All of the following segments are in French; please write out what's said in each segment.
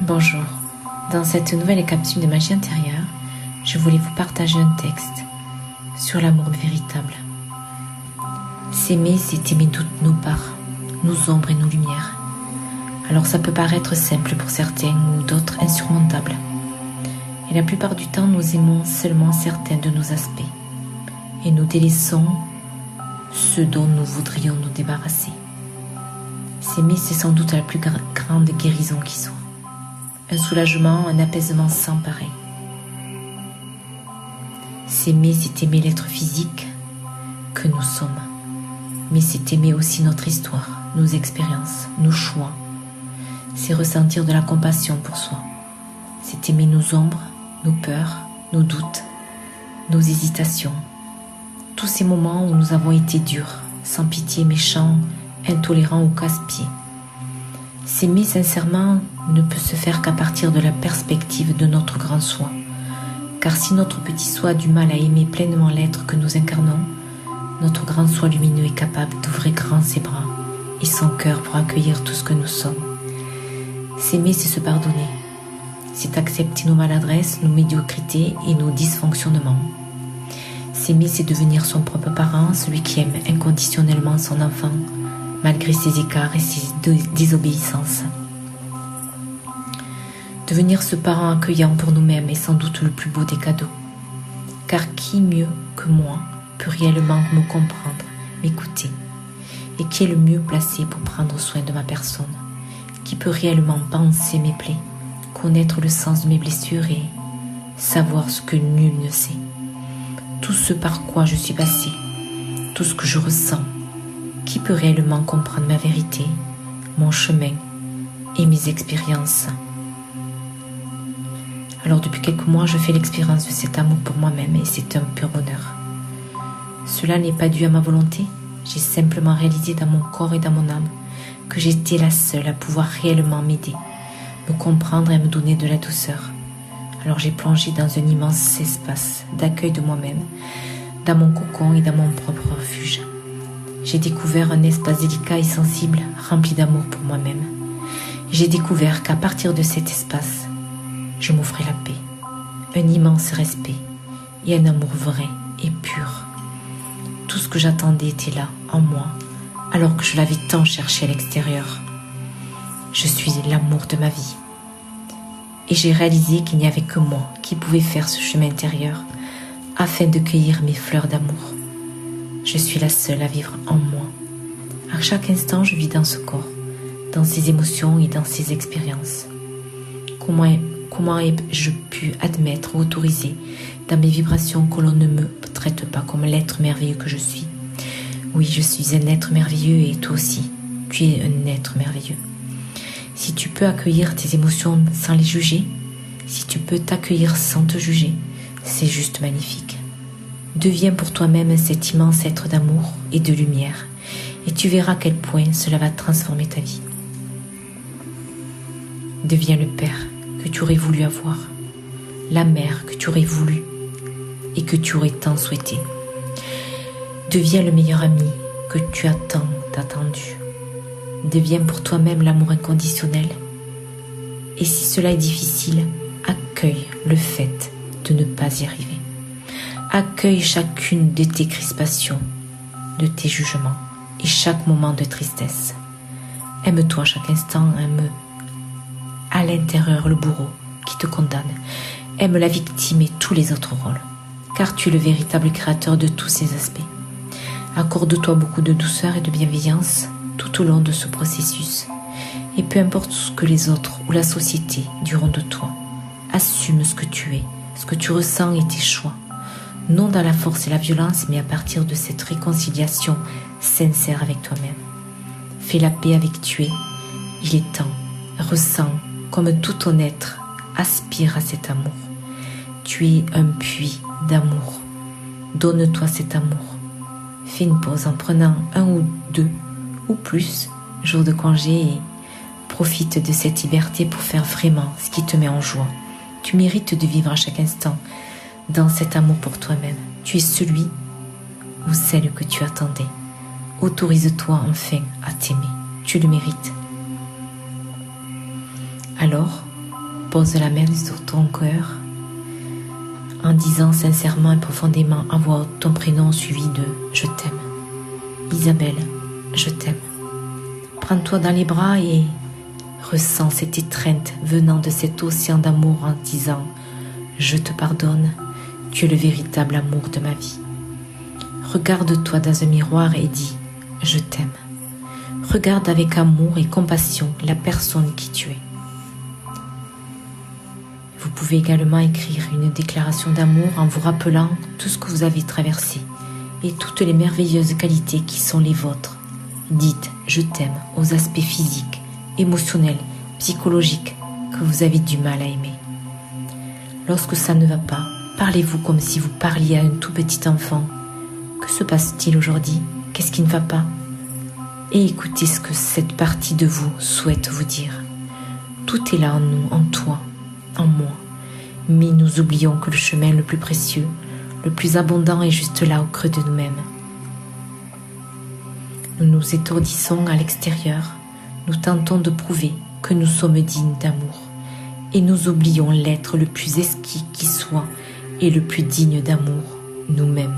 Bonjour, dans cette nouvelle capsule de magie intérieure, je voulais vous partager un texte sur l'amour véritable. S'aimer, c'est aimer toutes nos parts, nos ombres et nos lumières. Alors ça peut paraître simple pour certains ou d'autres insurmontable. Et la plupart du temps, nous aimons seulement certains de nos aspects et nous délaissons ceux dont nous voudrions nous débarrasser. S'aimer, c'est sans doute la plus grande guérison qui soit. Un soulagement, un apaisement sans pareil. S'aimer, c'est aimer l'être physique que nous sommes. Mais c'est aimer aussi notre histoire, nos expériences, nos choix. C'est ressentir de la compassion pour soi. C'est aimer nos ombres, nos peurs, nos doutes, nos hésitations. Tous ces moments où nous avons été durs, sans pitié, méchants, intolérants ou casse-pieds. S'aimer sincèrement ne peut se faire qu'à partir de la perspective de notre grand soi. Car si notre petit soi a du mal à aimer pleinement l'être que nous incarnons, notre grand soi lumineux est capable d'ouvrir grand ses bras et son cœur pour accueillir tout ce que nous sommes. S'aimer, c'est se pardonner. C'est accepter nos maladresses, nos médiocrités et nos dysfonctionnements. S'aimer, c'est devenir son propre parent, celui qui aime inconditionnellement son enfant, malgré ses écarts et ses désobéissances. Devenir ce parent accueillant pour nous-mêmes est sans doute le plus beau des cadeaux. Car qui mieux que moi peut réellement me comprendre, m'écouter? Et qui est le mieux placé pour prendre soin de ma personne? Qui peut réellement penser mes plaies, connaître le sens de mes blessures et savoir ce que nul ne sait? Tout ce par quoi je suis passée, tout ce que je ressens, qui peut réellement comprendre ma vérité, mon chemin et mes expériences? Alors depuis quelques mois, je fais l'expérience de cet amour pour moi-même et c'est un pur bonheur. Cela n'est pas dû à ma volonté, j'ai simplement réalisé dans mon corps et dans mon âme que j'étais la seule à pouvoir réellement m'aider, me comprendre et me donner de la douceur. Alors j'ai plongé dans un immense espace d'accueil de moi-même, dans mon cocon et dans mon propre refuge. J'ai découvert un espace délicat et sensible, rempli d'amour pour moi-même. J'ai découvert qu'à partir de cet espace, je m'offrais la paix, un immense respect et un amour vrai et pur. Tout ce que j'attendais était là, en moi, alors que je l'avais tant cherché à l'extérieur. Je suis l'amour de ma vie. Et j'ai réalisé qu'il n'y avait que moi qui pouvais faire ce chemin intérieur afin de cueillir mes fleurs d'amour. Je suis la seule à vivre en moi. À chaque instant, je vis dans ce corps, dans ses émotions et dans ses expériences. Comment ai-je pu admettre ou autoriser dans mes vibrations que l'on ne me traite pas comme l'être merveilleux que je suis? Oui, je suis un être merveilleux et toi aussi, tu es un être merveilleux. Si tu peux accueillir tes émotions sans les juger, si tu peux t'accueillir sans te juger, c'est juste magnifique. Deviens pour toi-même cet immense être d'amour et de lumière, et tu verras à quel point cela va transformer ta vie. Deviens le père que tu aurais voulu avoir, la mère que tu aurais voulu et que tu aurais tant souhaité. Deviens le meilleur ami que tu as tant attendu. Deviens pour toi-même l'amour inconditionnel. Et si cela est difficile, accueille le fait de ne pas y arriver. Accueille chacune de tes crispations, de tes jugements et chaque moment de tristesse. Aime-toi chaque instant, aime à l'intérieur le bourreau qui te condamne. Aime la victime et tous les autres rôles, car tu es le véritable créateur de tous ces aspects. Accorde-toi beaucoup de douceur et de bienveillance tout au long de ce processus. Et peu importe ce que les autres ou la société diront de toi, assume ce que tu es, ce que tu ressens et tes choix. Non dans la force et la violence, mais à partir de cette réconciliation sincère avec toi-même. Fais la paix avec tu es. Il est temps. Ressens comme tout ton être aspire à cet amour. Tu es un puits d'amour. Donne-toi cet amour. Fais une pause en prenant 1 ou 2 ou plus jours de congé et profite de cette liberté pour faire vraiment ce qui te met en joie. Tu mérites de vivre à chaque instant dans cet amour pour toi-même. Tu es celui ou celle que tu attendais. Autorise-toi enfin à t'aimer. Tu le mérites. Alors, pose la main sur ton cœur en disant sincèrement et profondément à voix haute ton prénom suivi de « Je t'aime ». Isabelle, je t'aime. Prends-toi dans les bras et ressens cette étreinte venant de cet océan d'amour en disant « Je te pardonne, tu es le véritable amour de ma vie ». Regarde-toi dans un miroir et dis « Je t'aime ». Regarde avec amour et compassion la personne qui tu es. Vous pouvez également écrire une déclaration d'amour en vous rappelant tout ce que vous avez traversé et toutes les merveilleuses qualités qui sont les vôtres. Dites « Je t'aime » aux aspects physiques, émotionnels, psychologiques que vous avez du mal à aimer. Lorsque ça ne va pas, parlez-vous comme si vous parliez à un tout petit enfant. Que se passe-t-il aujourd'hui? Qu'est-ce qui ne va pas? Et écoutez ce que cette partie de vous souhaite vous dire. Tout est là en nous, en toi, en moi. Mais nous oublions que le chemin le plus précieux, le plus abondant est juste là au creux de nous-mêmes. Nous nous étourdissons à l'extérieur, nous tentons de prouver que nous sommes dignes d'amour et nous oublions l'être le plus exquis qui soit et le plus digne d'amour, nous-mêmes.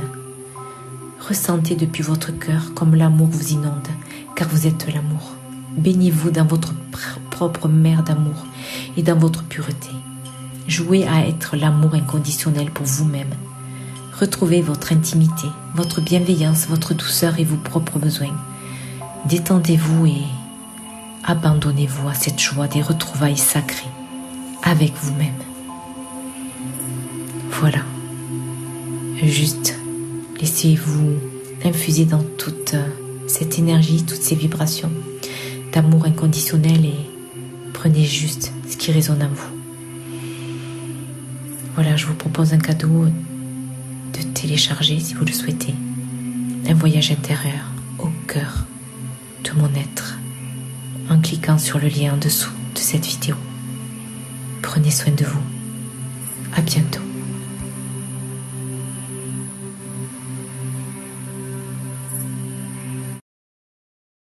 Ressentez depuis votre cœur comme l'amour vous inonde, car vous êtes l'amour. Baignez-vous dans votre propre mer d'amour et dans votre pureté. Jouez à être l'amour inconditionnel pour vous-même. Retrouvez votre intimité, votre bienveillance, votre douceur et vos propres besoins. Détendez-vous et abandonnez-vous à cette joie des retrouvailles sacrées avec vous-même. Voilà. Juste laissez-vous infuser dans toute cette énergie, toutes ces vibrations d'amour inconditionnel et prenez juste ce qui résonne en vous. Voilà, je vous propose un cadeau de télécharger, si vous le souhaitez, un voyage intérieur au cœur de mon être en cliquant sur le lien en dessous de cette vidéo. Prenez soin de vous. À bientôt.